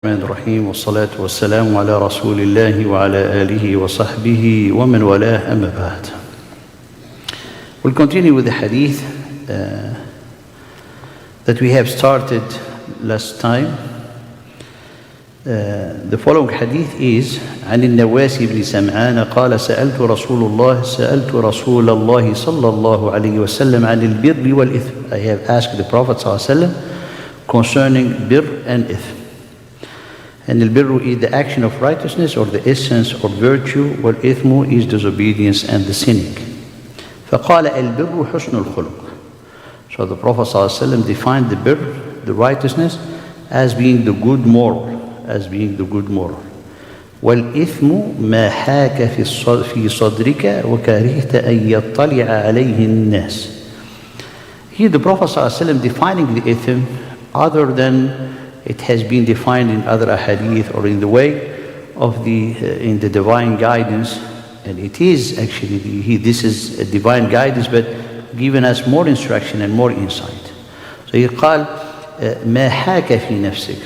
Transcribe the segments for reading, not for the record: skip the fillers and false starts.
الرحمن الرحيم والصلاة والسلام على رسول الله وعلى آله وصحبه ومن والاه أما بعد. We'll continue with the hadith that we have started last time. The following hadith is عن النواس بن سمعان قال سألت رسول الله صلى الله عليه وسلم عن البر والإثم. I have asked the Prophet صلى الله عليه وسلم concerning bir and ithm. And al-birru is the action of righteousness or the essence of virtue, while ithmu is disobedience and the sinning. فقال البر حسن الخلق. So the Prophet ﷺ defined the bir, the righteousness, as being the good moral, والإثم ما حاك في صدرك وكرهت أن يطلع عليه الناس. Here the Prophet ﷺ defining the ithm other than it has been defined in other ahadith or in the way of in the divine guidance, and it is actually this is a divine guidance, but giving us more instruction and more insight. So he قال ما حاك في نفسك.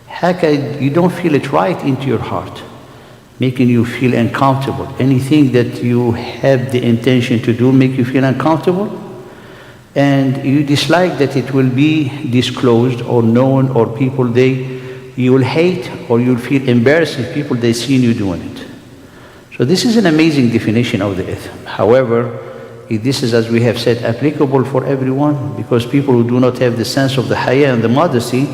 حاك, you don't feel it right into your heart, making you feel uncomfortable. Anything that you have the intention to do make you feel uncomfortable, and you dislike that it will be disclosed or known, or people you will hate, or you'll feel embarrassed if people they seen you doing it. So this is an amazing definition of the ithm. However, this is, as we have said, applicable for everyone, because people who do not have the sense of the haya and the modesty,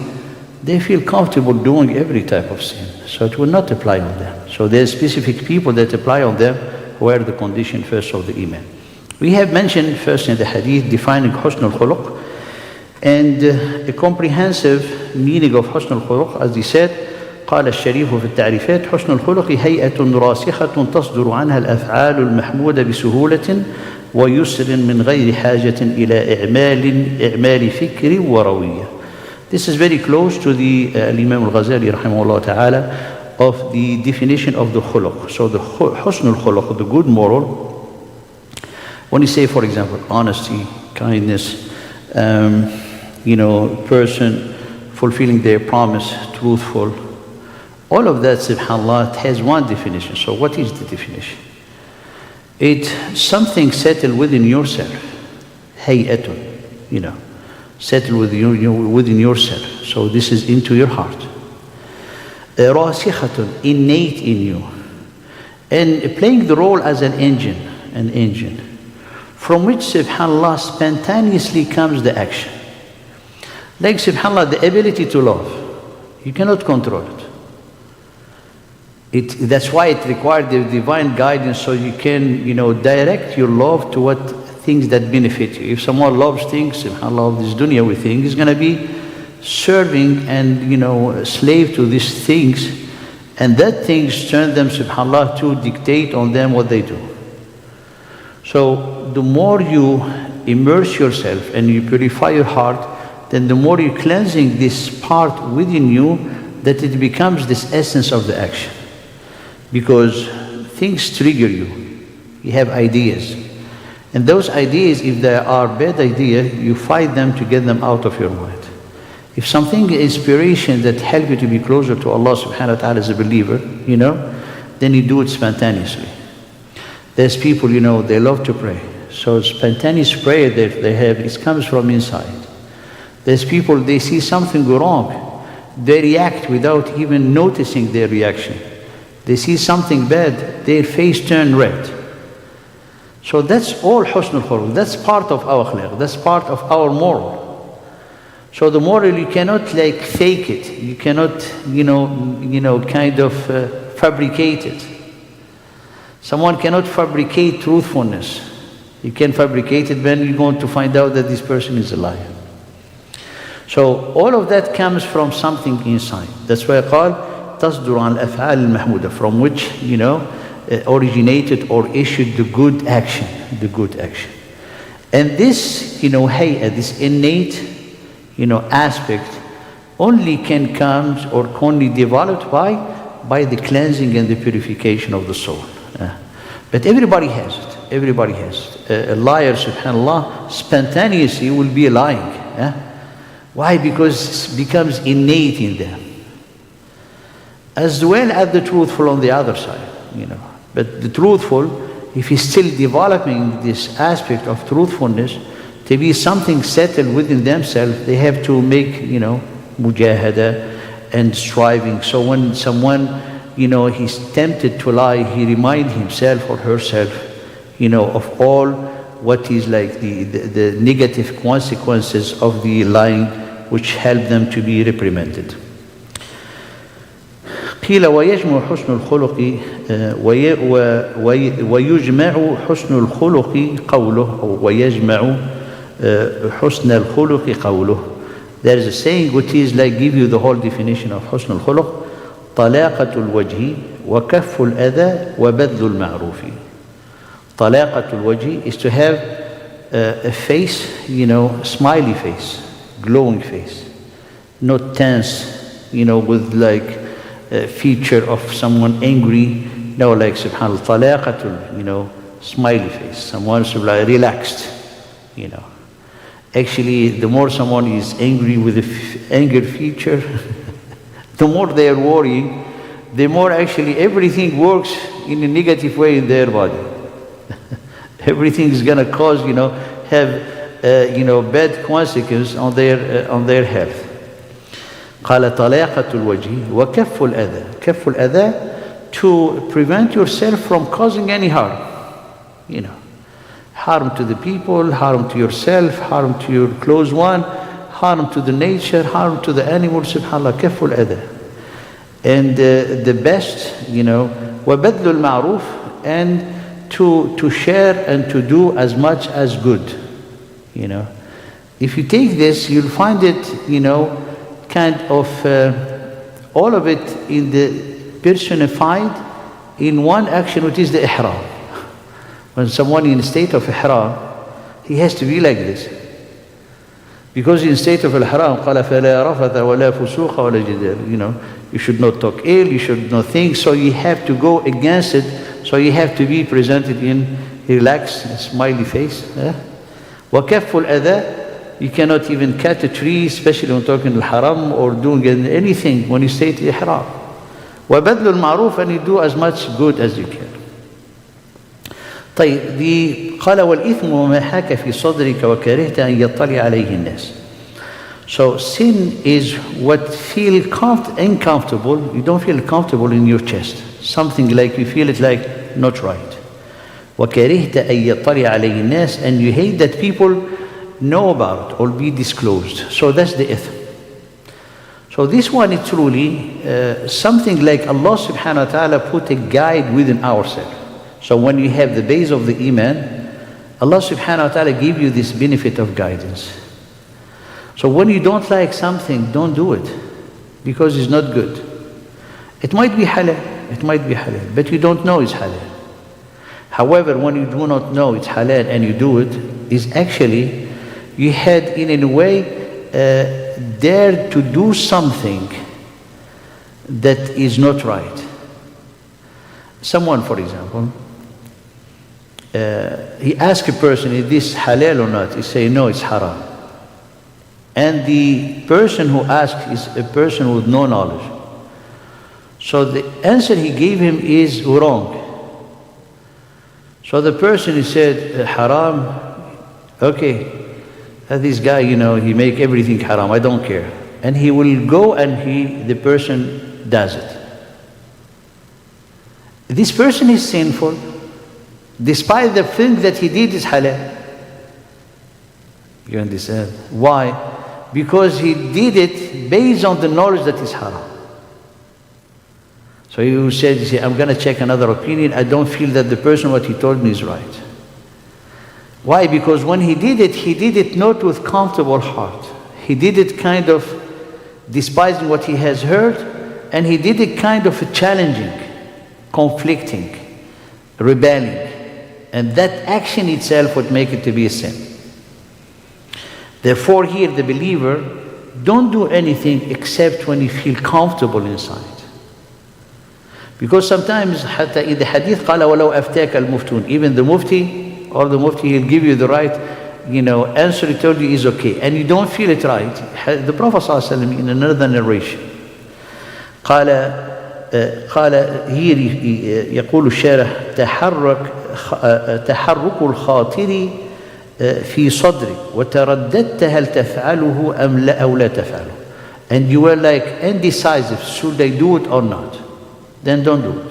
they feel comfortable doing every type of sin. So it will not apply on them. So there are specific people that apply on them who are the condition first of the iman. We have mentioned first in the hadith defining husn al-khuluq, and a comprehensive meaning of husn al-khuluq, as he said, قال الشريف في التعريفات حسن الخلق هيئة راسخة تصدر عنها الأفعال المحمودة بسهولة ويسر من غير حاجة إلى إعمال فكر وروية. This is very close to the Imam Al-Ghazali rahimahullah ta'ala of the definition of the khuluq. So the husn al-khuluq, the good moral, when you say, for example, honesty, kindness, person fulfilling their promise, truthful, all of that, subhanAllah, has one definition. So what is the definition? It's something settled within yourself. Hay'atun, settled within yourself. So this is into your heart. Rasikhatun, innate in you. And playing the role as an engine, from which, subhanAllah, spontaneously comes the action. Like, subhanAllah, the ability to love, you cannot control it. That's why it required the divine guidance, so you can, direct your love to what things that benefit you. If someone loves things, subhanAllah, this dunya we think, is going to be serving and, slave to these things, and that things turn them, subhanAllah, to dictate on them what they do. So the more you immerse yourself and you purify your heart, then the more you're cleansing this part within you, that it becomes this essence of the action. Because things trigger you. You have ideas. And those ideas, if they are bad ideas, you fight them to get them out of your mind. If something is inspiration that helps you to be closer to Allah subhanahu wa ta'ala as a believer, then you do it spontaneously. There's people, they love to pray. So spontaneous prayer that they have, it comes from inside. There's people, they see something go wrong. They react without even noticing their reaction. They see something bad, their face turn red. So that's all husn al-khuluq. That's part of our akhlaq. That's part of our moral. So the moral, you cannot fake it. You cannot, fabricate it. Someone cannot fabricate truthfulness. You can fabricate it when you're going to find out that this person is a liar. So all of that comes from something inside. That's why I call تصدر عن الأفعال المحمودة, from which, originated or issued the good action. And this, this innate, aspect only can come or only developed by the cleansing and the purification of the soul. But everybody has it. A liar, subhanAllah, spontaneously will be lying. Why? Because it becomes innate in them. as well as the truthful on the other side, you know. But the truthful, if he's still developing this aspect of truthfulness to be something settled within themselves, they have to make, you know, mujahada and striving. So when someone, you know, he's tempted to lie, he reminds himself or herself, you know, of all what is like the negative consequences of the lying, which help them to be reprimanded. قيل ويجمع حسن الخلق ويجمع حسن الخلق قوله أو ويجمع حسن الخلق قوله. There is a saying which is like give you the whole definition of حسن الخلق: طلاقة الوجه وكف الأذى وبذل المعروف. طلاقة الوجه is to have a face, you know, smiley face, glowing face, not tense, you know, with like a feature of someone angry. No, like subhanallah, talaqatul, you know, smiley face, someone like relaxed, you know. Actually, the more someone is angry with the anger feature, the more they are worrying, the more actually everything works in a negative way in their body. Everything is going to cause, you know, have, you know, bad consequences on their health. قال طلاقة الوجه وكف الأذى. كف الأذى, to prevent yourself from causing any harm, you know, harm to the people, harm to yourself, harm to your close one, harm to the nature, harm to the animals. Subhanallah, كف الأذى. And the best, you know, وبذل المعروف, and to share and to do as much as good, you know. If you take this, you'll find it, you know, kind of all of it in the personified in one action, which is the ihram. When someone in a state of ihram, he has to be like this, because in state of ihram, قال فلا رفث ولا فسوق ولا جدال, you know, you should not talk ill, you should not think, so you have to go against it. So you have to be presented in relaxed, smiley face. وكف الأذى, you cannot even cut a tree, especially when talking al-haram or doing anything when you stay to ihram. وبذل المعروف, and you do as much good as you can. طيب, قال والإثم وما حاك في صدرك وكرهت أن يطلع عليه الناس. So sin is what feel uncomfortable. You don't feel comfortable in your chest. Something like you feel it like not right. وكرهت أن يطلع عليه الناس, and you hate that people know about it or be disclosed. So that's the ithm. So this one is truly something like Allah subhanahu wa ta'ala put a guide within ourselves. So when you have the base of the iman, Allah subhanahu wa ta'ala give you this benefit of guidance. So when you don't like something, don't do it, because it's not good. It might be halal, it might be halal, but you don't know it's halal. However, when you do not know it's halal and you do it, is actually you had in a way dared to do something that is not right. Someone, for example, he asks a person, is this halal or not? He say, no, it's haram. And the person who asked is a person with no knowledge. So the answer he gave him is wrong. So the person, he said, haram, okay, this guy, you know, he make everything haram, I don't care. And he will go and the person does it. This person is sinful, despite the thing that he did is halal. You understand? Why? Because he did it based on the knowledge that is haram. So you said, I'm going to check another opinion. I don't feel that the person, what he told me is right. Why? Because when he did it not with comfortable heart. He did it kind of despising what he has heard, and he did it kind of challenging, conflicting, rebelling. And that action itself would make it to be a sin. Therefore here the believer, don't do anything except when you feel comfortable inside. Because sometimes حتى in the hadith قال ولو أفتاك المفتون, even the mufti or the mufti, he'll give you the right, you know, answer he told you is okay, and you don't feel it right. The Prophet ﷺ in another narration قال قال here يقول الشارح تحرك الخاطر في صدري وترددت هل تفعله أم لا أو لا تفعله. And you were like indecisive, should I do it or not? Then don't do it.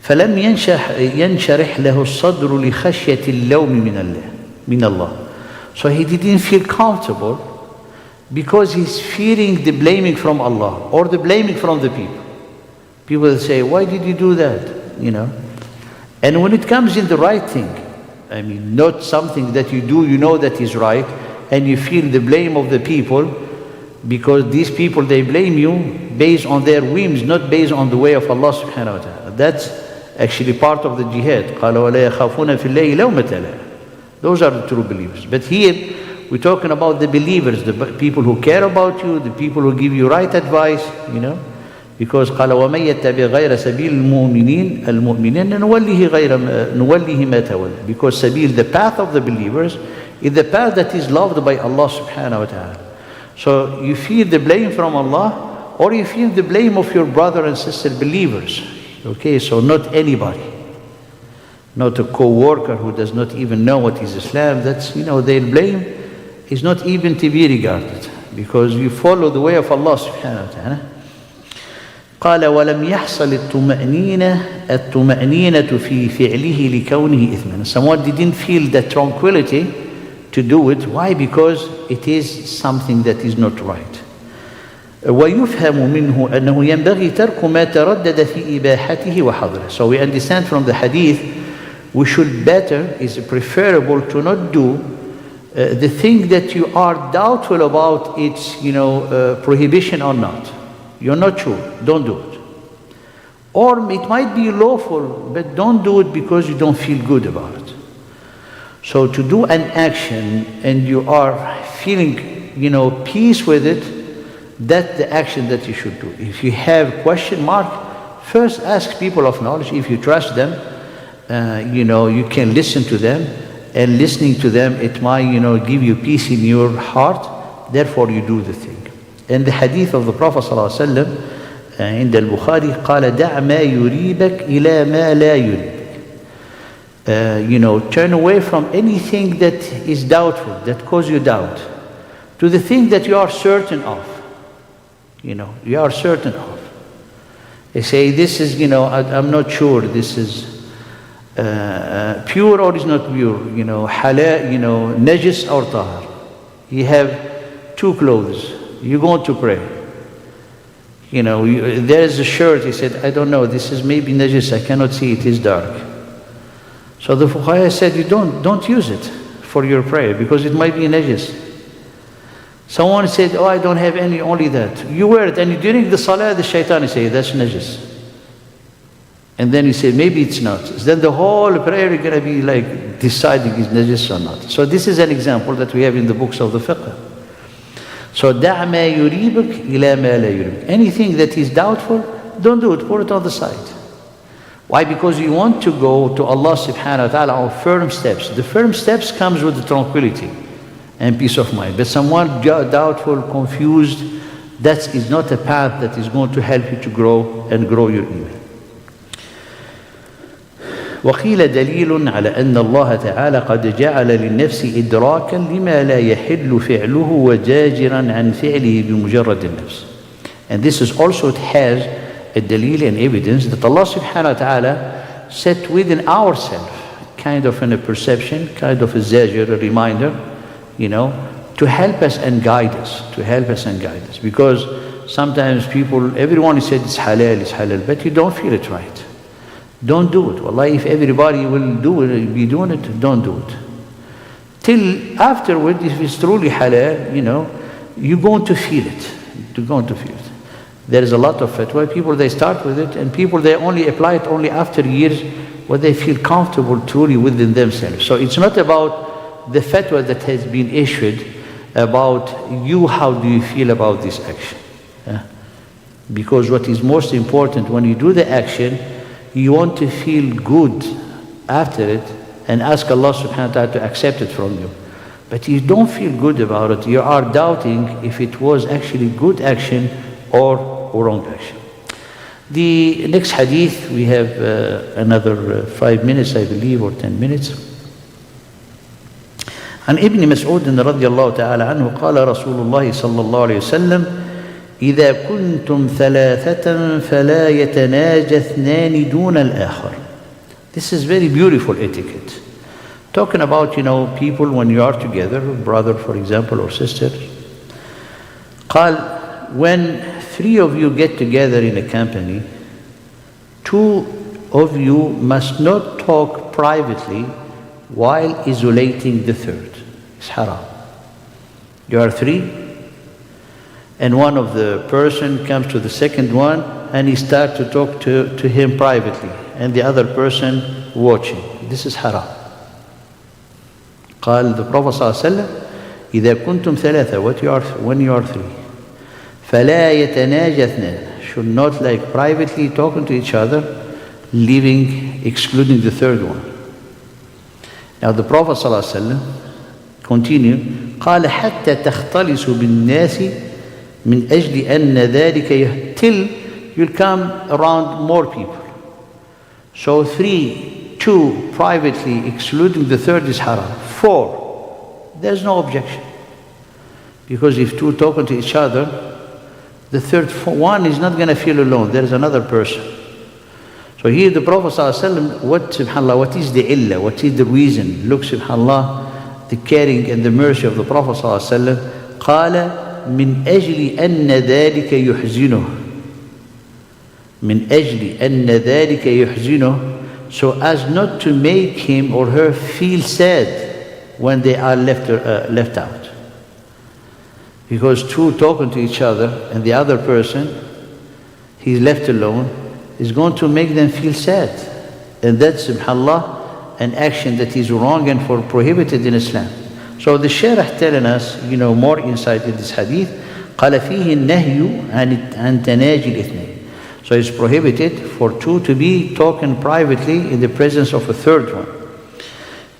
فلم ينشرح له الصدر لخشية اللوم من الله. So he didn't feel comfortable because he's fearing the blaming from Allah or the blaming from the people. People will say, why did you do that? You know. And when it comes in the right thing, I mean, not something that you do, you know that is right, and you feel the blame of the people, because these people, they blame you based on their whims, not based on the way of Allah subhanahu wa ta'ala. That's actually part of the jihad. قَالَ وَلَا يَخَافُونَ فِي اللَّهِ لَوْمَةَ لَائِمٍ. Those are the true believers. But here, we're talking about the believers, the people who care about you, the people who give you right advice, you know. Because قال وَمَنْ يَتَّبِعْ غَيْرَ سَبِيلِ الْمُؤْمِنِينَ نُوَلِّهِ مَا تَوَلَّى. Because sabil, the path of the believers, is the path that is loved by Allah subhanahu wa ta'ala. So you feel the blame from Allah, or you feel the blame of your brother and sister believers. Okay, so not anybody. Not a co-worker who does not even know what is Islam. That's, you know, their blame is not even to be regarded, because you follow the way of Allah subhanahu wa ta'ala. قال ولم يحصل الطمأنينة في فعله لكونه إثما. Someone didn't feel that tranquility to do it. Why? Because it is something that is not right. ويفهم منه أنه ينبغي ترك ما تردد في إباحته وحظره. So we understand from the hadith, we should better, is preferable to not do the thing that you are doubtful about its, you know, prohibition or not. You're not sure, don't do it. Or it might be lawful, but don't do it because you don't feel good about it. So to do an action and you are feeling, you know, peace with it, that's the action that you should do. If you have question mark, first ask people of knowledge. If you trust them, you know, you can listen to them, and listening to them, it might, you know, give you peace in your heart. Therefore, you do the thing. And the hadith of the Prophet ﷺ in Al-Bukhari قال دع ما يريبك إلى ما لا يريبك. You know, turn away from anything that is doubtful, that causes you doubt, to the thing that you are certain of. You know, you are certain of. They say, this is, you know, I'm not sure, this is pure or is not pure, you know, halal, you know, najis or tahar. You have two clothes. You go to pray. You know, there's a shirt, he said, I don't know, this is maybe najis, I cannot see, it is dark. So the fuqaha said, you don't use it for your prayer, because it might be najis. Someone said, oh, I don't have any, only that. You wear it, and during the salah, the shaitan is saying, that's najis. And then he said, maybe it's not. Then the whole prayer is going to be like deciding is najis or not. So this is an example that we have in the books of the fiqh. So دع ما يريبك إلى ما لا يريبك. Anything that is doubtful, don't do it, put it on the side. Why? Because you want to go to Allah subhanahu wa ta'ala on firm steps. The firm steps comes with the tranquility and peace of mind. But someone doubtful, confused, that is not a path that is going to help you to grow and grow your iman. وقيل دليل على أن الله تعالى قد جعل للنفس إدراكا لما لا يحل فعله وجاجرا عن فعله بمجرد النفس. And this is also, it has a dalil and evidence that Allah subhanahu wa ta'ala set within ourselves kind of a perception, kind of a zajr, a reminder, you know, to help us and guide us, Because sometimes people, everyone said it's halal, but you don't feel it right. Don't do it. Wallahi, if everybody will do it, be doing it, don't do it. Till afterward, if it's truly halal, you know, you're going to feel it. There is a lot of fatwa. People, they start with it, and people, they only apply it only after years when they feel comfortable truly within themselves. So it's not about the fatwa that has been issued, about you, how do you feel about this action. Because what is most important, when you do the action, you want to feel good after it and ask Allah subhanahu wa ta'ala to accept it from you. But you don't feel good about it. You are doubting if it was actually good action or wrong action. The next hadith, we have another 5 minutes, I believe, or 10 minutes. عن ابن مسعود رضي الله تعالى عنه قال رسول الله صلى الله عليه وسلم إذا كنتم ثلاثة فلا يتناجى اثنان دون الآخر. This is very beautiful etiquette. Talking about, people when you are together, brother for example or sister. قال, when three of you get together in a company, two of you must not talk privately while isolating the third. It's haram. You are three, and one of the person comes to the second one and he starts to talk to him privately, and the other person watching. This is haram. قال the Prophet صلى الله عليه وسلم إذا كنتم ثلاثة, when you are three, فلا يتناجى اثنان, should not like privately talking to each other, excluding the third one. Now the Prophet صلى الله عليه وسلم continue قال حتى تختلصوا بالناس من أجل أن ذلك till you'll come around more people. So 3, 2 privately excluding the third is haram. 4, there's no objection, because if two talking to each other, the third one is not going to feel alone. There is another person. So here the Prophet ﷺ, what is the illah? What is the reason? Look, subhanallah, the caring and the mercy of the Prophet ﷺ. قال من أجل أن ذلك يحزنه. من أجل أن ذلك يحزنه, so as not to make him or her feel sad when they are left out. Because two talking to each other and the other person, he's left alone, is going to make them feel sad. And that's, subhanallah, an action that is wrong and prohibited in Islam. So the Sharah telling us, more insight in this hadith. قال فيه النهي عن تناجي الاثنين. So it's prohibited for two to be talking privately in the presence of a third one.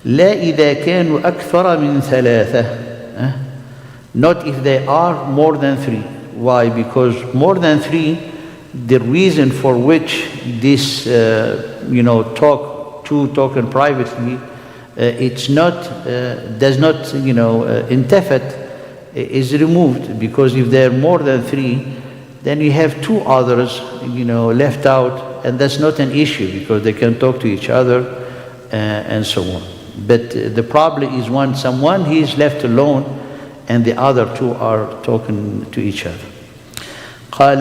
لا إذا كانوا أكثر من ثلاثة. Not if they are more than three. Why? Because more than three, the reason for which this, talking privately, it's not, does not, intafat, is removed. Because if there are more than three, then you have two others, left out, and that's not an issue because they can talk to each other and so on. But the problem is when someone he is left alone and the other two are talking to each other. قال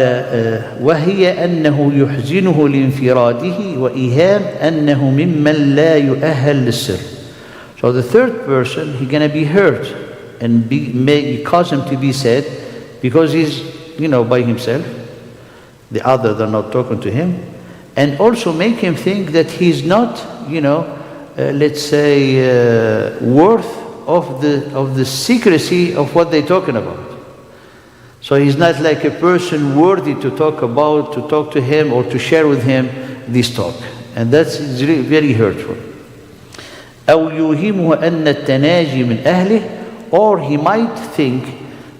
وهي أنه يحزنه لانفراده وإيهام أنه ممن لا يؤهل للسر. So the third person, he's going to be hurt and may cause him to be sad because he's by himself. The other, they're not talking to him, and also make him think that he's not, let's say, worth of the secrecy of what they're talking about. So he's not like a person worthy to talk to him or to share with him this talk, and that's really very hurtful. أو يوهمه أن التناجي من أهله, or he might think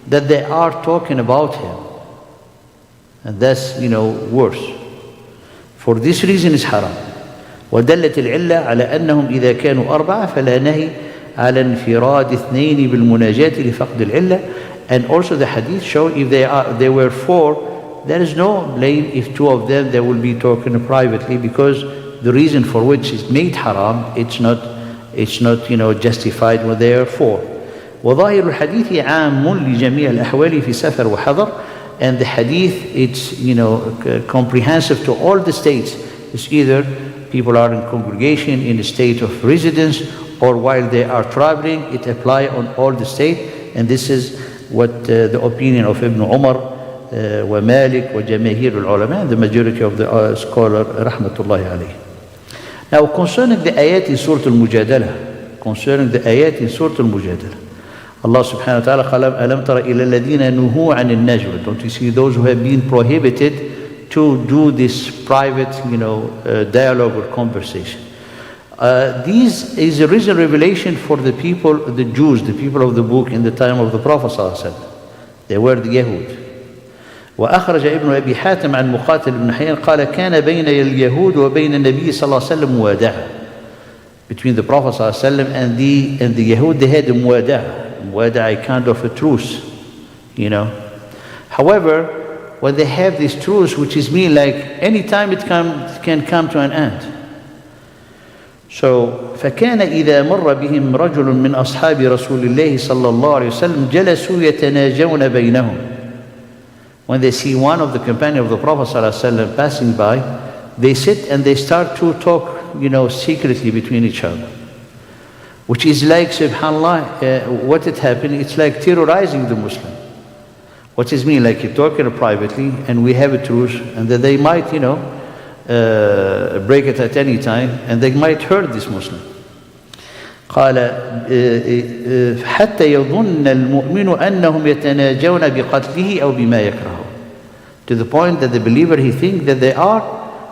that they are talking about him. And that's, worse. For this reason is haram. ودلت العلة على أنهم إذا كانوا أربعة فلا نهي على انفراد اثنين بالمناجاة لفقد العلة. And also the hadith show if they were 4, there is no blame if 2 of them they will be talking privately, because the reason for which is made haram, it's not justified when they are 4. وظاهر الحديث عام لجميع الأحوال في سفر وحضر. And the hadith, it's comprehensive to all the states. It's either people are in congregation in a state of residence or while they are traveling. It applies on all the states, and this is what the opinion of Ibn Umar, wa Malik, wa Jamahir al-Ulama, the majority of the scholars, rahmatullahi alayhi. Now concerning the ayat in Surah Al-Mujadala, Allah subhanahu wa ta'ala قال ألم تر إلى الذين نهوا عن النجوى. Don't you see those who have been prohibited to do this private, dialogue or conversation? This is a recent revelation for the people, the Jews, the people of the book in the time of the Prophet ﷺ. They were the Yahud. وأخرج ابن أبي حاتم عن مقاتل بن حيان قال كان بين اليهود وبين النبي صلى الله عليه وسلم موادعة. Between the Prophet صلى الله عليه وسلم and the Yahud, they had a موادعة, a kind of a truce, you know. However, when they have this truce, which is mean like any time it can come to an end. So فكان إذا مر بهم رجل من أصحاب رسول الله صلى الله عليه وسلم جلسوا يتناجون بينهم. When they see one of the companions of the Prophet صلى الله عليه وسلم passing by, they sit and they start to talk, you know, secretly between each other. Which is like, subhanAllah, what had happened, it's like terrorizing the Muslim. What is mean? Like you're talking privately and we have a truce and that they might, you know, break it at any time and they might hurt this Muslim. قال حتى يظن المؤمن أنهم يتناجون بقتله أو بما يكره. To the point that the believer, he thinks that they are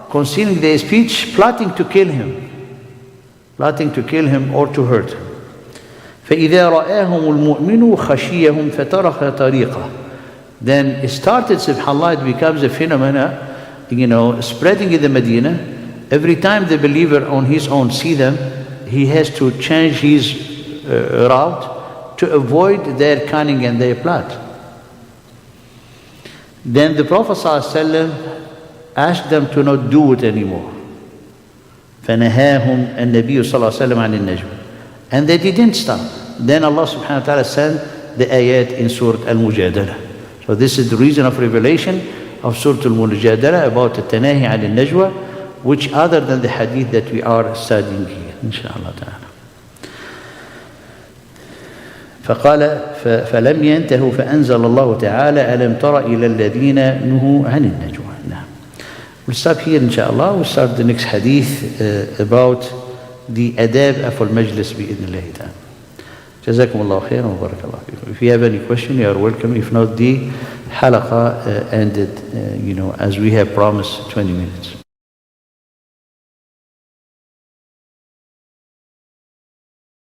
concealing their speech, plotting to kill him or to hurt him. فإذا رآهم المؤمن خشيهم فترك طريقه. Then it started, subhanAllah, it becomes a phenomena, you know, spreading in the Medina. Every time the believer on his own see them, he has to change his route to avoid their cunning and their plot. Then the Prophet ﷺ asked them to not do it anymore. فَنَهَاهُمْ النَّبِيُّ صلى الله عليه وسلم عن النجوى. And they didn't stop. Then Allah subhanahu wa ta'ala sent the ayat in Surah Al-Mujadala. So this is the reason of revelation of Surah Al-Mujadala about the Tanahi عن النجوى, which other than the hadith that we are studying here, inshallah ta'ala. فقال فلم ينتهوا فأنزل الله تعالى ألم تر إلى الذين نهوا عن النجوى. We'll stop here inshallah. We'll start the next hadith about the adab of al-majlis بإذن الله تعالى. جزاكم الله خيرا وبارك الله فيكم. If you have any question, you are welcome. If not, the halaqa ended, you know, as we have promised, 20 minutes.